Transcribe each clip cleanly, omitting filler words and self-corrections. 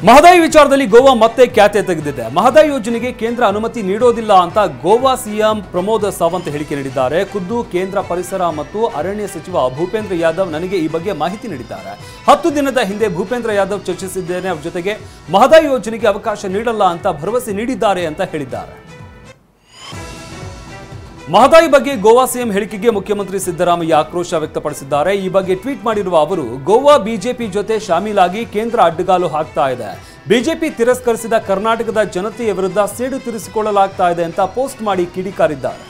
ಮಹದಾಯಿ ವಿಚಾರದಲ್ಲಿ ಗೋವಾ ಮತ್ತೆ ಖ್ಯಾತೆ ತೆಗೆದಿದೆ. ಮಹದಾಯಿ ಯೋಜನೆಗೆ ಕೇಂದ್ರ ಅನುಮತಿ ನೀಡೋದಿಲ್ಲ ಅಂತ ಗೋವಾ ಸಿಎಂ ಪ್ರಮೋದ್ ಸಾವಂತ್ ಹೇಳಿಕೆ ನೀಡಿದ್ದಾರೆ. ಖುದ್ದು ಕೇಂದ್ರ ಪರಿಸರ ಮತ್ತು ಅರಣ್ಯ ಸಚಿವ ಭೂಪೇಂದ್ರ ಯಾದವ್ ನನಗೆ ಈ ಬಗ್ಗೆ ಮಾಹಿತಿ ನೀಡಿದ್ದಾರೆ. 10 ದಿನದ ಹಿಂದೆ ಭೂಪೇಂದ್ರ ಯಾದವ್ ಚರ್ಚಿಸಿದ್ದೇನೆ, ಅವರ ಜೊತೆಗೆ ಮಹದಾಯಿ ಯೋಜನೆಗೆ ಅವಕಾಶ ನೀಡಲ್ಲ ಅಂತ ಭರವಸೆ ನೀಡಿದ್ದಾರೆ ಅಂತ ಹೇಳಿದ್ದಾರೆ. ಮಹದಾಯಿ ಬಗ್ಗೆ ಗೋವಾ ಸಿಎಂ ಹೇಳಿಕೆಗೆ ಮುಖ್ಯಮಂತ್ರಿ ಸಿದ್ದರಾಮಯ್ಯ ಆಕ್ರೋಶ ವ್ಯಕ್ತಪಡಿಸಿದ್ದಾರೆ. ಈ ಬಗ್ಗೆ ಟ್ವೀಟ್ ಮಾಡಿರುವ ಅವರು, ಗೋವಾ ಬಿಜೆಪಿ ಜೊತೆ ಶಾಮೀಲಾಗಿ ಕೇಂದ್ರ ಅಡ್ಡಗಾಲು ಹಾಕ್ತಾ ಇದೆ. ಬಿಜೆಪಿ ತಿರಸ್ಕರಿಸಿದ ಕರ್ನಾಟಕದ ಜನತೆಯ ವಿರುದ್ಧ ಸೇಡು ತೀರಿಸಿಕೊಳ್ಳಲಾಗ್ತಾ ಇದೆ ಅಂತ ಪೋಸ್ಟ್ ಮಾಡಿ ಕಿಡಿಕಾರಿದ್ದಾರೆ.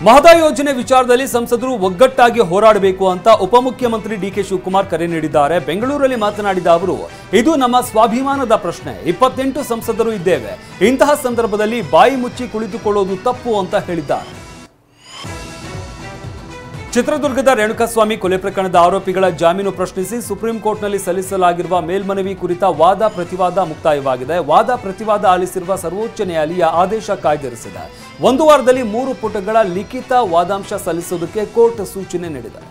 ಮಹದಾಯಿ ಯೋಜನೆ ವಿಚಾರದಲ್ಲಿ ಸಂಸದರು ಒಗ್ಗಟ್ಟಾಗಿ ಹೋರಾಡಬೇಕು ಅಂತ ಉಪಮುಖ್ಯಮಂತ್ರಿ ಡಿಕೆ ಶಿವಕುಮಾರ್ ಕರೆ ನೀಡಿದ್ದಾರೆ. ಬೆಂಗಳೂರಲ್ಲಿ ಮಾತನಾಡಿದ ಅವರು, ಇದು ನಮ್ಮ ಸ್ವಾಭಿಮಾನದ ಪ್ರಶ್ನೆ. 28 ಸಂಸದರು ಇದ್ದೇವೆ. ಇಂತಹ ಸಂದರ್ಭದಲ್ಲಿ ಬಾಯಿ ಮುಚ್ಚಿ ಕುಳಿತುಕೊಳ್ಳೋದು ತಪ್ಪು ಅಂತ ಹೇಳಿದ್ದಾರೆ. ಚಿತ್ರದುರ್ಗದ ರೇಣುಕಾಸ್ವಾಮಿ ಕೊಲೆ ಪ್ರಕರಣದ ಆರೋಪಿಗಳ ಜಾಮೀನು ಪ್ರಶ್ನಿಸಿ ಸುಪ್ರೀಂ ಕೋರ್ಟ್ನಲ್ಲಿ ಸಲ್ಲಿಸಲಾಗಿರುವ ಮೇಲ್ಮನವಿ ಕುರಿತ ವಾದ ಪ್ರತಿವಾದ ಮುಕ್ತಾಯವಾಗಿದೆ. ವಾದ ಪ್ರತಿವಾದ ಆಲಿಸಿರುವ ಸರ್ವೋಚ್ಚ ನ್ಯಾಯಾಲಯ ಆದೇಶ ಕಾಯ್ದಿರಿಸಿದೆ. 1 ವಾರದಲ್ಲಿ 3 ಪುಟಗಳ ಲಿಖಿತ ವಾದಾಂಶ ಸಲ್ಲಿಸುವುದಕ್ಕೆ ಕೋರ್ಟ್ ಸೂಚನೆ ನೀಡಿದೆ.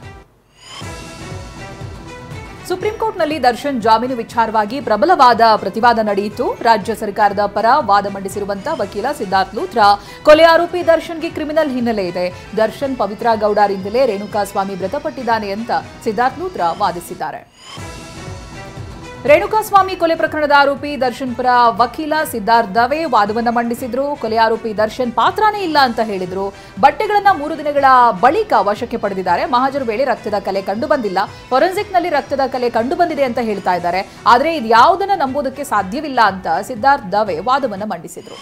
ಸುಪ್ರೀಂ ಕೋರ್ಟ್ನಲ್ಲಿ ದರ್ಶನ್ ಜಾಮೀನು ವಿಚಾರವಾಗಿ ಪ್ರಬಲವಾದ ಪ್ರತಿವಾದ ನಡೆಯಿತು. ರಾಜ್ಯ ಸರ್ಕಾರದ ಪರ ವಾದ ಮಂಡಿಸಿರುವಂತಹ ವಕೀಲ ಸಿದ್ಧಾರ್ಥ್ ಲೂಥ್ರಾ, ಕೊಲೆ ಆರೋಪಿ ದರ್ಶನ್ಗೆ ಕ್ರಿಮಿನಲ್ ಹಿನ್ನೆಲೆ ಇದೆ. ದರ್ಶನ್ ಪವಿತ್ರ ಗೌಡರಿಂದಲೇ ರೇಣುಕಾಸ್ವಾಮಿ ಮೃತಪಟ್ಟಿದ್ದಾನೆ ಅಂತ ಸಿದ್ಧಾರ್ಥ್ ಲೂಥ್ರಾ ವಾದಿಸಿದ್ದಾರೆ. ರೇಣುಕಾಸ್ವಾಮಿ ಕೊಲೆ ಪ್ರಕರಣದ ಆರೋಪಿ ದರ್ಶನ್ ಪರ ವಕೀಲ ಸಿದ್ಧಾರ್ಥ್ ದವೆ ವಾದವನ್ನ ಮಂಡಿಸಿದ್ರು. ಕೊಲೆ ಆರೋಪಿ ದರ್ಶನ್ ಪಾತ್ರನೇ ಇಲ್ಲ ಅಂತ ಹೇಳಿದ್ರು. ಬಟ್ಟೆಗಳನ್ನ 3 ದಿನಗಳ ಬಳಿಕ ವಶಕ್ಕೆ ಪಡೆದಿದ್ದಾರೆ. ಮಹಾಜರು ವೇಳೆ ರಕ್ತದ ಕಲೆ ಕಂಡು ಬಂದಿಲ್ಲ. ಫೊರೆನ್ಸಿಕ್ ನಲ್ಲಿ ರಕ್ತದ ಕಲೆ ಕಂಡು ಬಂದಿದೆ ಅಂತ ಹೇಳ್ತಾ ಇದ್ದಾರೆ. ಆದ್ರೆ ಇದು ಯಾವುದನ್ನ ನಂಬೋದಕ್ಕೆ ಸಾಧ್ಯವಿಲ್ಲ ಅಂತ ಸಿದ್ಧಾರ್ಥ್ ದವೆ ವಾದವನ್ನ ಮಂಡಿಸಿದ್ರು.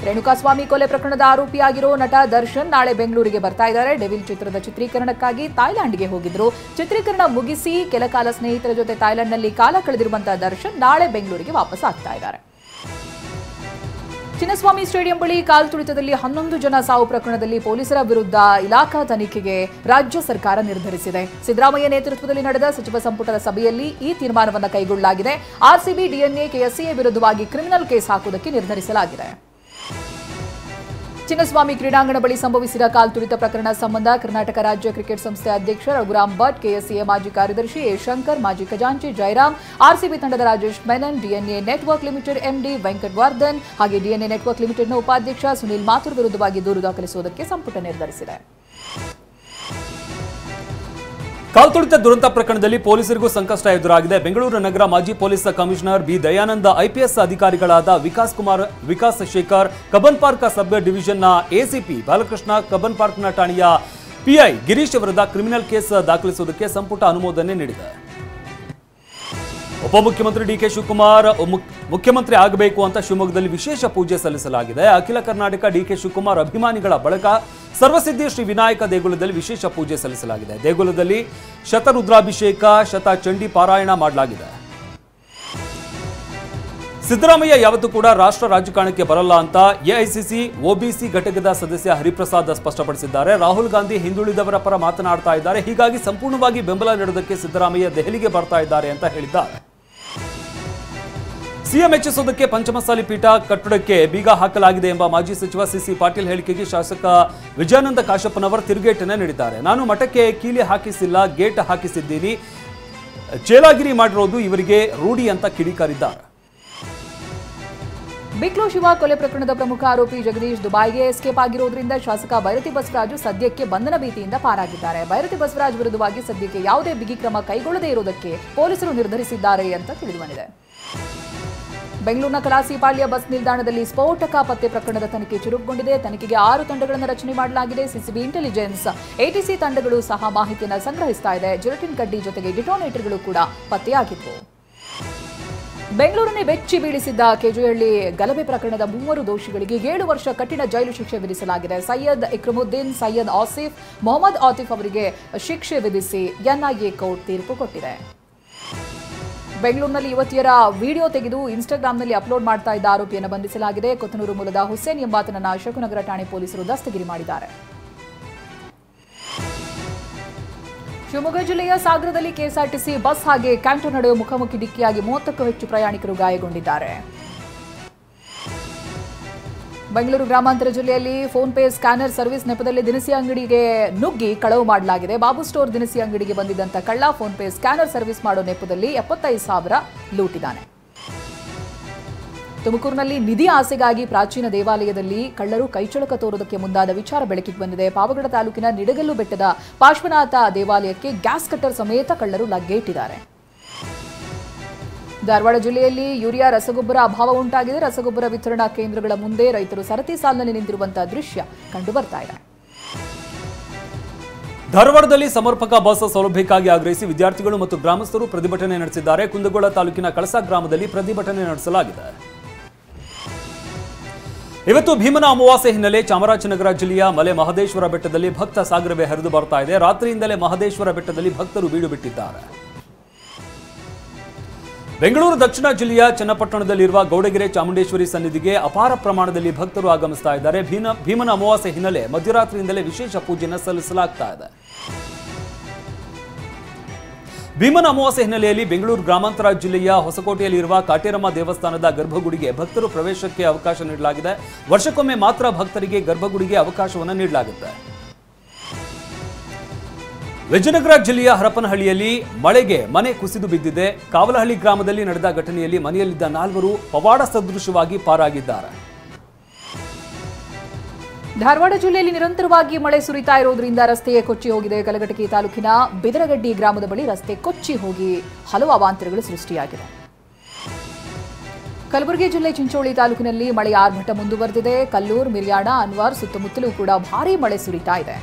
ರೇಣುಕಾಸ್ವಾಮಿ ಕೊಲೆ ಪ್ರಕರಣದ ಆರೋಪಿಯಾಗಿರೋ ನಟ ದರ್ಶನ್ ನಾಳೆ ಬೆಂಗಳೂರಿಗೆ ಬರ್ತಾ ಇದ್ದಾರೆ. ಡೆವಿಲ್ ಚಿತ್ರದ ಚಿತ್ರೀಕರಣಕ್ಕಾಗಿ ಥಾಯ್ಲೆಂಡ್ಗೆ ಹೋಗಿದ್ರು. ಚಿತ್ರೀಕರಣ ಮುಗಿಸಿ ಕೆಲಕಾಲ ಸ್ನೇಹಿತರ ಜೊತೆ ಥಾಯ್ಲೆಂಡ್ನಲ್ಲಿ ಕಾಲ ಕಳೆದಿರುವಂತಹ ದರ್ಶನ್ ನಾಳೆ ಬೆಂಗಳೂರಿಗೆ ವಾಪಸ್ ಆಗ್ತಾ ಇದ್ದಾರೆ. ಚಿನ್ನಸ್ವಾಮಿ ಸ್ಟೇಡಿಯಂ ಬಳಿ ಕಾಲ್ತುಳಿತದಲ್ಲಿ 11 ಜನ ಸಾವು ಪ್ರಕರಣದಲ್ಲಿ ಪೊಲೀಸರ ವಿರುದ್ಧ ಇಲಾಖಾ ತನಿಖೆಗೆ ರಾಜ್ಯ ಸರ್ಕಾರ ನಿರ್ಧರಿಸಿದೆ. ಸಿದ್ದರಾಮಯ್ಯ ನೇತೃತ್ವದಲ್ಲಿ ನಡೆದ ಸಚಿವ ಸಂಪುಟದ ಸಭೆಯಲ್ಲಿ ಈ ತೀರ್ಮಾನವನ್ನು ಕೈಗೊಳ್ಳಲಾಗಿದೆ. ಆರ್ಸಿಬಿ, ಡಿಎನ್ಎ, ಕೆಎಸ್ಸಿಎ ವಿರುದ್ಧವಾಗಿ ಕ್ರಿಮಿನಲ್ ಕೇಸ್ ಹಾಕುವುದಕ್ಕೆ ನಿರ್ಧರಿಸಲಾಗಿದೆ. ಚಿನ್ನಸ್ವಾಮಿ ಕ್ರೀಡಾಂಗಣ ಬಳಿ ಸಂಭವಿಸಿದ ಕಾಲ್ತುಳಿತ ಪ್ರಕರಣ ಸಂಬಂಧ ಕರ್ನಾಟಕ ರಾಜ್ಯ ಕ್ರಿಕೆಟ್ ಸಂಸ್ಥೆ ಅಧ್ಯಕ್ಷ ರಘುರಾಮ್ ಭಟ್, ಕೆಎಸ್ಸಿಎ ಮಾಜಿ ಕಾರ್ಯದರ್ಶಿ ಎ ಶಂಕರ್, ಮಾಜಿ ಖಜಾಂಚಿ ಜಯರಾಮ್, ಆರ್ಸಿಬಿ ತಂಡದ Rajesh Menon, DNA network limited MD Venkat Vardhan ಹಾಗೆ ಡಿಎನ್ಎ ನೆಟ್ವರ್ಕ್ ಲಿಮಿಟೆಡ್ನ ಉಪಾಧ್ಯಕ್ಷ ಸುನಿಲ್ ಮಾಥುರ್ ವಿರುದ್ಧವಾಗಿ ದೂರು ದಾಖಲಿಸುವುದಕ್ಕೆ ಸಂಪುಟ ನಿರ್ಧರಿಸಿದೆ. ಕಾಲ್ತುಳಿತ ದುರಂತ ಪ್ರಕರಣದಲ್ಲಿ ಪೊಲೀಸರಿಗೂ ಸಂಕಷ್ಟ ಎದುರಾಗಿದೆ. ಬೆಂಗಳೂರು ನಗರ ಮಾಜಿ police commissioner B Dayananda, IPS ಅಧಿಕಾರಿಗಳಾದ ವಿಕಾಸ್ ಶೇಖರ್, ಕಬ್ಬನ್ ಪಾರ್ಕ್ ಸಬ್ ಡಿವಿಷನ್ನ ಎಸಿಪಿ ಬಾಲಕೃಷ್ಣ, ಕಬ್ಬನ್ ಪಾರ್ಕ್ನ ಠಾಣೆಯ ಪಿಐ ಗಿರೀಶ್ ವಿರುದ್ಧ ಕ್ರಿಮಿನಲ್ ಕೇಸ್ ದಾಖಲಿಸುವುದಕ್ಕೆ ಸಂಪುಟ ಅನುಮೋದನೆ ನೀಡಿದೆ. ಉಪಮುಖ್ಯಮಂತ್ರಿ ಡಿಕೆ ಶಿವಕುಮಾರ್ ಮುಖ್ಯಮಂತ್ರಿ ಆಗಬೇಕು ಅಂತ ಶಿವಮೊಗ್ಗದಲ್ಲಿ ವಿಶೇಷ ಪೂಜೆ ಸಲ್ಲಿಸಲಾಗಿದೆ. ಅಖಿಲ ಕರ್ನಾಟಕ ಡಿಕೆ ಶಿವಕುಮಾರ್ ಅಭಿಮಾನಿಗಳ ಬಳಗ ಸರ್ವಸಿದ್ಧಿ ಶ್ರೀ ವಿನಾಯಕ ದೇಗುಲದಲ್ಲಿ ವಿಶೇಷ ಪೂಜೆ ಸಲ್ಲಿಸಲಾಗಿದೆ. ದೇಗುಲದಲ್ಲಿ ಶತರುದ್ರಾಭಿಷೇಕ, ಶತ ಚಂಡಿ ಪಾರಾಯಣ ಮಾಡಲಾಗಿದೆ. ಸಿದ್ದರಾಮಯ್ಯ ಯಾವತ್ತೂ ಕೂಡ ರಾಷ್ಟ್ರ ರಾಜಕಾರಣಕ್ಕೆ ಬರಲ್ಲ ಅಂತ ಎಐಸಿಸಿ ಒಬಿಸಿ ಘಟಕದ ಸದಸ್ಯ ಹರಿಪ್ರಸಾದ್ ಸ್ಪಷ್ಟಪಡಿಸಿದ್ದಾರೆ. ರಾಹುಲ್ ಗಾಂಧಿ ಹಿಂದುಳಿದವರ ಪರ ಮಾತನಾಡ್ತಾ ಇದ್ದಾರೆ. ಹೀಗಾಗಿ ಸಂಪೂರ್ಣವಾಗಿ ಬೆಂಬಲ ನೀಡೋದಕ್ಕೆ ಸಿದ್ದರಾಮಯ್ಯ ದೆಹಲಿಗೆ ಬರ್ತಾ ಇದ್ದಾರೆ ಅಂತ ಹೇಳಿದ್ದಾರೆ. ಸಿಎಂ ಹೆಚ್ಚಿಸೋದಕ್ಕೆ ಪಂಚಮಸಾಲಿ ಪೀಠ ಕಟ್ಟಡಕ್ಕೆ ಬೀಗ ಹಾಕಲಾಗಿದೆ ಎಂಬ ಮಾಜಿ ಸಚಿವ ಸಿಸಿ ಪಾಟೀಲ್ ಹೇಳಿಕೆಗೆ ಶಾಸಕ ವಿಜಯಾನಂದ ಕಾಶಪ್ಪನವರು ತಿರುಗೇಟನ್ನು ನೀಡಿದ್ದಾರೆ. ನಾನು ಮಠಕ್ಕೆ ಕೀಲಿ ಹಾಕಿಸಿಲ್ಲ, ಗೇಟ್ ಹಾಕಿಸಿದ್ದೀನಿ. ಚೇಲಾಗಿರಿ ಮಾಡಿರೋದು ಇವರಿಗೆ ರೂಢಿ ಅಂತ ಕಿಡಿಕಾರಿದ್ದಾರೆ. ಬಿಕ್ಲು ಶಿವ ಕೊಲೆ ಪ್ರಕರಣದ ಪ್ರಮುಖ ಆರೋಪಿ ಜಗದೀಶ್ ದುಬೈಗೆ ಎಸ್ಕೇಪ್ ಆಗಿರೋದ್ರಿಂದ ಶಾಸಕ ಭೈರತಿ ಬಸವರಾಜು ಸದ್ಯಕ್ಕೆ ಬಂಧನ ಭೀತಿಯಿಂದ ಪಾರಾಗಿದ್ದಾರೆ. ಭೈರತಿ ಬಸವರಾಜ್ ವಿರುದ್ಧವಾಗಿ ಸದ್ಯಕ್ಕೆ ಯಾವುದೇ ಬಿಗಿ ಕ್ರಮ ಕೈಗೊಳ್ಳದೇ ಇರುವುದಕ್ಕೆ ಪೊಲೀಸರು ನಿರ್ಧರಿಸಿದ್ದಾರೆ ಅಂತ ತಿಳಿದುಬಂದಿದೆ. ಬೆಂಗಳೂರಿನ ಕಲಾಸಿಪಾಳ್ಯ ಬಸ್ ನಿಲ್ದಾಣದಲ್ಲಿ ಸ್ಫೋಟಕ ಪತ್ತೆ ಪ್ರಕರಣದ ತನಿಖೆ ಚುರುಕುಗೊಂಡಿದೆ. ತನಿಖೆಗೆ 6 ತಂಡಗಳನ್ನು ರಚನೆ ಮಾಡಲಾಗಿದೆ. ಸಿಸಿಬಿ ಇಂಟೆಲಿಜೆನ್ಸ್, ಎಟಿಸಿ ತಂಡಗಳು ಸಹ ಮಾಹಿತಿಯನ್ನು ಸಂಗ್ರಹಿಸ್ತಾ ಇದೆ. ಜಿಲೆಟಿನ್ ಕಡ್ಡಿ ಜೊತೆಗೆ ಡಿಟೋನೇಟರ್ಗಳು ಕೂಡ ಪತ್ತೆಯಾಗಿತ್ತು. ಬೆಂಗಳೂರನ್ನೇ ಬೆಚ್ಚಿ ಬೀಳಿಸಿದ್ದ ಕೆಜೆಹಳ್ಳಿ ಗಲಭೆ ಪ್ರಕರಣದ 3 ದೋಷಿಗಳಿಗೆ 7 ವರ್ಷ ಕಠಿಣ ಜೈಲು ಶಿಕ್ಷೆ ವಿಧಿಸಲಾಗಿದೆ. ಸೈಯದ್ ಇಕ್ರಮುದ್ದೀನ್, ಸೈಯದ್ ಆಸಿಫ್, ಮೊಹಮ್ಮದ್ ಆತಿಫ್ ಅವರಿಗೆ ಶಿಕ್ಷೆ ವಿಧಿಸಿ ಎನ್ಐಎ ಕೋರ್ಟ್ ತೀರ್ಪು ಕೊಟ್ಟಿದೆ. ಬೆಂಗಳೂರಿನಲ್ಲಿ ಯುವತಿಯರ ವಿಡಿಯೋ ತೆಗೆದು ಇನ್ಸ್ಟಾಗ್ರಾಂನಲ್ಲಿ ಅಪ್ಲೋಡ್ ಮಾಡ್ತಾ ಇದ್ದ ಆರೋಪಿಯನ್ನು ಬಂಧಿಸಲಾಗಿದೆ. ಕೊತ್ತನೂರು ಮೂಲದ ಹುಸೇನ್ ಎಂಬಾತನನ್ನು ಅಶೋಕನಗರ ಠಾಣೆ ಪೊಲೀಸರು ದಸ್ತಗಿರಿ ಮಾಡಿದ್ದಾರೆ. ಶಿವಮೊಗ್ಗ ಜಿಲ್ಲೆಯ ಸಾಗರದಲ್ಲಿ ಕೆಎಸ್ಆರ್ಟಿಸಿ ಬಸ್ ಹಾಗೆ ಕ್ಯಾಂಟರ್ ನಡುವೆ ಮುಖಾಮುಖಿ ಡಿಕ್ಕಿಯಾಗಿ 30ಕ್ಕೂ ಹೆಚ್ಚು ಪ್ರಯಾಣಿಕರು ಗಾಯಗೊಂಡಿದ್ದಾರೆ. ಬೆಂಗಳೂರು ಗ್ರಾಮಾಂತರ ಜಿಲ್ಲೆಯಲ್ಲಿ ಫೋನ್ ಪೇ ಸ್ಕ್ಯಾನರ್ ಸರ್ವಿಸ್ ನೆಪದಲ್ಲಿ ದಿನಸಿ ಅಂಗಡಿಗೆ ನುಗ್ಗಿ ಕಳವು ಮಾಡಲಾಗಿದೆ. ಬಾಬು ಸ್ಟೋರ್ ದಿನಸಿ ಅಂಗಡಿಗೆ ಬಂದಿದ್ದಂತ ಕಳ್ಳ ಫೋನ್ ಪೇ ಸ್ಕ್ಯಾನರ್ ಸರ್ವಿಸ್ ಮಾಡೋ ನೆಪದಲ್ಲಿ 75,000 ಲೂಟಿದ್ದಾನೆ. ತುಮಕೂರಿನಲ್ಲಿ ನಿಧಿ ಆಸೆಗಾಗಿ ಪ್ರಾಚೀನ ದೇವಾಲಯದಲ್ಲಿ ಕಳ್ಳರು ಕೈಚಳಕ ತೋರುವುದಕ್ಕೆ ಮುಂದಾದ ವಿಚಾರ ಬೆಳಕಿಗೆ ಬಂದಿದೆ. ಪಾವಗಡ ತಾಲೂಕಿನ ನಿಡಗಲ್ಲು ಬೆಟ್ಟದ ಪಾರ್ಶ್ವನಾಥ ದೇವಾಲಯಕ್ಕೆ ಗ್ಯಾಸ್ ಕಟ್ಟರ್ ಸಮೇತ ಕಳ್ಳರು ಲಗ್ಗೆಯಿಟ್ಟಿದ್ದಾರೆ. ಧಾರವಾಡ ಜಿಲ್ಲೆಯಲ್ಲಿ ಯೂರಿಯಾ ರಸಗೊಬ್ಬರ ಅಭಾವ ಉಂಟಾಗಿದೆ. ರಸಗೊಬ್ಬರ ವಿತರಣಾ ಕೇಂದ್ರಗಳ ಮುಂದೆ ರೈತರು ಸರತಿ ಸಾಲಿನಲ್ಲಿ ನಿಂತಿರುವಂತಹ ದೃಶ್ಯ ಕಂಡು ಬರ್ತಾ ಇದೆ. ಧಾರವಾಡದಲ್ಲಿ ಸಮರ್ಪಕ ಬಸ್ ಸೌಲಭ್ಯಕ್ಕಾಗಿ ಆಗ್ರಹಿಸಿ ವಿದ್ಯಾರ್ಥಿಗಳು ಮತ್ತು ಗ್ರಾಮಸ್ಥರು ಪ್ರತಿಭಟನೆ ನಡೆಸಿದ್ದಾರೆ. ಕುಂದಗೋಳ ತಾಲೂಕಿನ ಕಳಸಾ ಗ್ರಾಮದಲ್ಲಿ ಪ್ರತಿಭಟನೆ ನಡೆಸಲಾಗಿದೆ. ಇವತ್ತು ಭೀಮನ ಅಮಾವಾಸ್ಯೆ ಹಿನ್ನೆಲೆ ಚಾಮರಾಜನಗರ ಜಿಲ್ಲೆಯ ಮಲೆ ಮಹದೇಶ್ವರ ಬೆಟ್ಟದಲ್ಲಿ ಭಕ್ತ ಸಾಗರವೇ ಹರಿದು ಬರ್ತಾ ಇದೆ. ರಾತ್ರಿಯಿಂದಲೇ ಮಹದೇಶ್ವರ ಬೆಟ್ಟದಲ್ಲಿ ಭಕ್ತರು ಬೀಡು ಬಿಟ್ಟಿದ್ದಾರೆ. ಬೆಂಗಳೂರು ದಕ್ಷಿಣ ಜಿಲ್ಲೆಯ ಚನ್ನಪಟ್ಟಣದಲ್ಲಿರುವ ಗೌಡಗೆರೆ ಚಾಮುಂಡೇಶ್ವರಿ ಸನ್ನಿಧಿಗೆ ಅಪಾರ ಪ್ರಮಾಣದಲ್ಲಿ ಭಕ್ತರು ಆಗಮಿಸ್ತಾ ಇದ್ದಾರೆ. ಭೀಮನ ಅಮಾವಾಸ್ಯೆ ಹಿನ್ನೆಲೆ ಮಧ್ಯರಾತ್ರಿಯಿಂದಲೇ ವಿಶೇಷ ಪೂಜೆಯನ್ನು ಸಲ್ಲಿಸಲಾಗ್ತಾ ಇದೆ. ಭೀಮನ ಅಮಾವಾಸ್ಯೆ ಹಿನ್ನೆಲೆಯಲ್ಲಿ ಬೆಂಗಳೂರು ಗ್ರಾಮಾಂತರ ಜಿಲ್ಲೆಯ ಹೊಸಕೋಟೆಯಲ್ಲಿರುವ ಕಾಟೇರಮ್ಮ ದೇವಸ್ಥಾನದ ಗರ್ಭಗುಡಿಗೆ ಭಕ್ತರು ಪ್ರವೇಶಕ್ಕೆ ಅವಕಾಶ ನೀಡಲಾಗಿದೆ. ವರ್ಷಕ್ಕೊಮ್ಮೆ ಮಾತ್ರ ಭಕ್ತರಿಗೆ ಗರ್ಭಗುಡಿಗೆ ಅವಕಾಶವನ್ನು ನೀಡಲಾಗುತ್ತೆ. ವಿಜಯನಗರ ಜಿಲ್ಲೆಯ ಹರಪನಹಳ್ಳಿಯಲ್ಲಿ ಮಳೆಗೆ ಮನೆ ಕುಸಿದು ಬಿದ್ದಿದೆ. ಕಾವಲಹಳ್ಳಿ ಗ್ರಾಮದಲ್ಲಿ ನಡೆದ ಘಟನೆಯಲ್ಲಿ ಮನೆಯಲ್ಲಿದ್ದ 4 ಪವಾಡ ಸದೃಶವಾಗಿ ಪಾರಾಗಿದ್ದಾರೆ. ಧಾರವಾಡ ಜಿಲ್ಲೆಯಲ್ಲಿ ನಿರಂತರವಾಗಿ ಮಳೆ ಸುರಿತಾ ಇರೋದ್ರಿಂದ ರಸ್ತೆಯೇ ಕೊಚ್ಚಿ ಹೋಗಿದೆ. ಕಲಘಟಕಿ ತಾಲೂಕಿನ ಬಿದರಗಡ್ಡಿ ಗ್ರಾಮದ ಬಳಿ ರಸ್ತೆ ಕೊಚ್ಚಿ ಹೋಗಿ ಹಲವು ಅವಾಂತರಗಳು ಸೃಷ್ಟಿಯಾಗಿದೆ. ಕಲಬುರಗಿ ಜಿಲ್ಲೆ ಚಿಂಚೋಳಿ ತಾಲೂಕಿನಲ್ಲಿ ಮಳೆಯ ಆರ್ಭಟ ಮುಂದುವರೆದಿದೆ. ಕಲ್ಲೂರು, ಮಿರ್ಯಾಣ, ಅನ್ವಾರ್ ಸುತ್ತಮುತ್ತಲೂ ಕೂಡ ಭಾರೀ ಮಳೆ ಸುರಿತಾ ಇದೆ.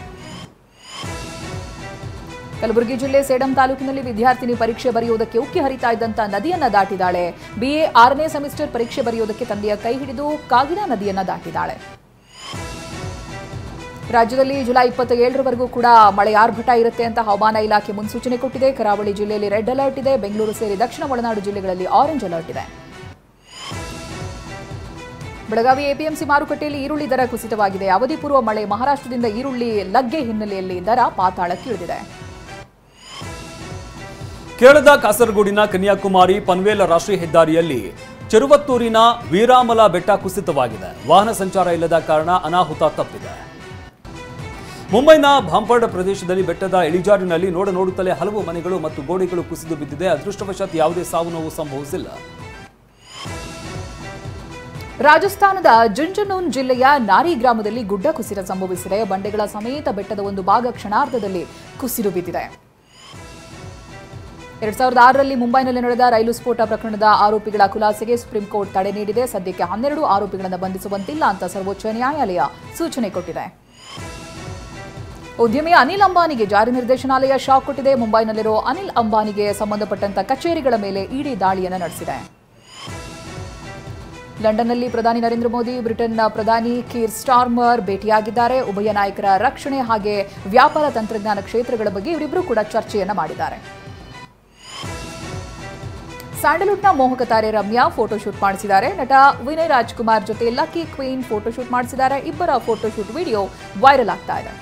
ಕಲಬುರಗಿ ಜಿಲ್ಲೆ ಸೇಡಂ ತಾಲೂಕಿನಲ್ಲಿ ವಿದ್ಯಾರ್ಥಿನಿ ಪರೀಕ್ಷೆ ಬರೆಯುವುದಕ್ಕೆ ಉಕ್ಕಿ ಹರಿತಾ ಇದ್ದಂತ ನದಿಯನ್ನ ದಾಟಿದಾಳೆ. BA 6ನೇ ಸೆಮಿಸ್ಟರ್ ಪರೀಕ್ಷೆ ಬರೆಯುವುದಕ್ಕೆ ತಂದೆಯ ಕೈ ಹಿಡಿದು ಕಾಗಿನ ನದಿಯನ್ನ ದಾಟಿದಾಳೆ. ರಾಜ್ಯದಲ್ಲಿ ಜುಲೈ 27ರವರೆಗೂ ಕೂಡ ಮಳೆ ಆರ್ಭಟ ಇರುತ್ತೆ ಅಂತ ಹವಾಮಾನ ಇಲಾಖೆ ಮುನ್ಸೂಚನೆ ಕೊಟ್ಟಿದೆ. ಕರಾವಳಿ ಜಿಲ್ಲೆಯಲ್ಲಿ ರೆಡ್ ಅಲರ್ಟ್ ಇದೆ. ಬೆಂಗಳೂರು ಸೇರಿ ದಕ್ಷಿಣ ಒಳನಾಡು ಜಿಲ್ಲೆಗಳಲ್ಲಿ ಆರೆಂಜ್ ಅಲರ್ಟ್ ಇದೆ. ಬೆಳಗಾವಿ APMC ಮಾರುಕಟ್ಟೆಯಲ್ಲಿ ಈರುಳ್ಳಿ ದರ ಕುಸಿತವಾಗಿದೆ. ಅವಧಿ ಪೂರ್ವ ಮಳೆ ಮಹಾರಾಷ್ಟ್ರದಿಂದ ಈರುಳ್ಳಿ ಲಗ್ಗೆ ಹಿನ್ನೆಲೆಯಲ್ಲಿ ದರ ಪಾತಾಳಕ್ಕಿಳಿದಿದೆ. ಕೇರಳದ ಕಾಸರಗೋಡಿನ ಕನ್ಯಾಕುಮಾರಿ ಪನ್ವೇಲ್ ರಾಷ್ಟ್ರೀಯ ಹೆದ್ದಾರಿಯಲ್ಲಿ ಚೆರುವತ್ತೂರಿನ ವೀರಾಮಲ ಬೆಟ್ಟ ಕುಸಿತವಾಗಿದೆ. ವಾಹನ ಸಂಚಾರ ಇಲ್ಲದ ಕಾರಣ ಅನಾಹುತ ತಪ್ಪಿದೆ. ಮುಂಬೈನ ಭಾಂಪರ್ಡ್ ಪ್ರದೇಶದಲ್ಲಿ ಬೆಟ್ಟದ ಇಳಿಜಾರಿನಲ್ಲಿ ನೋಡುತ್ತಲೇ ಹಲವು ಮನೆಗಳು ಮತ್ತು ಗೋಡೆಗಳು ಕುಸಿದು ಬಿದ್ದಿದೆ. ಅದೃಷ್ಟವಶಾತ್ ಯಾವುದೇ ಸಾವು ನೋವು ಸಂಭವಿಸಿಲ್ಲ. ರಾಜಸ್ಥಾನದ ಜುಂಜುನೂನ್ ಜಿಲ್ಲೆಯ ನಾರಿ ಗ್ರಾಮದಲ್ಲಿ ಗುಡ್ಡ ಕುಸಿತ ಸಂಭವಿಸಿದೆ. ಬಂಡೆಗಳ ಸಮೇತ ಬೆಟ್ಟದ ಒಂದು ಭಾಗ ಕ್ಷಣಾರ್ಧದಲ್ಲಿ ಕುಸಿದು ಬಿದ್ದಿದೆ. 2006ರಲ್ಲಿ ಮುಂಬೈನಲ್ಲಿ ನಡೆದ ರೈಲು ಸ್ಫೋಟ ಪ್ರಕರಣದ ಆರೋಪಿಗಳ ಖುಲಾಸೆಗೆ ಸುಪ್ರೀಂ ಕೋರ್ಟ್ ತಡೆ ನೀಡಿದೆ. ಸದ್ಯಕ್ಕೆ 12 ಆರೋಪಿಗಳನ್ನು ಬಂಧಿಸುವಂತಿಲ್ಲ ಅಂತ ಸರ್ವೋಚ್ಚ ನ್ಯಾಯಾಲಯ ಸೂಚನೆ ಕೊಟ್ಟಿದೆ. ಉದ್ಯಮಿ ಅನಿಲ್ ಅಂಬಾನಿಗೆ ಜಾರಿ ನಿರ್ದೇಶನಾಲಯ ಶಾಕ್ ಕೊಟ್ಟಿದೆ. ಮುಂಬೈನಲ್ಲಿರೋ ಅನಿಲ್ ಅಂಬಾನಿಗೆ ಸಂಬಂಧಪಟ್ಟಂತ ಕಚೇರಿಗಳ ಮೇಲೆ ಇಡಿ ದಾಳಿಯನ್ನು ನಡೆಸಿದೆ. ಲಂಡನ್ನಲ್ಲಿ ಪ್ರಧಾನಿ ನರೇಂದ್ರ ಮೋದಿ ಬ್ರಿಟನ್ನ ಪ್ರಧಾನಿ ಕೀರ್ ಸ್ಟಾರ್ಮರ್ ಭೇಟಿಯಾಗಿದ್ದಾರೆ. ಉಭಯ ನಾಯಕರ ರಕ್ಷಣೆ ಹಾಗೆ ವ್ಯಾಪಾರ ತಂತ್ರಜ್ಞಾನ ಕ್ಷೇತ್ರಗಳ ಬಗ್ಗೆ ಇವರಿಬ್ಬರು ಕೂಡ ಚರ್ಚೆಯನ್ನ ಮಾಡಿದ್ದಾರೆ. ಸ್ಯಾಂಡಲ್ವುಡ್ನ ಮೋಹಕ ತಾರೆ ರಮ್ಯಾ ಫೋಟೋಶೂಟ್ ಮಾಡಿಸಿದ್ದಾರೆ. ನಟ ವಿನಯ್ ರಾಜ್ಕುಮಾರ್ ಜೊತೆ ಲಕ್ಕಿ ಕ್ವೀನ್ ಫೋಟೋಶೂಟ್ ಮಾಡಿಸಿದ್ದಾರೆ. ಇಬ್ಬರ ಫೋಟೋಶೂಟ್ ವಿಡಿಯೋ ವೈರಲ್ ಆಗ್ತಾ ಇದೆ.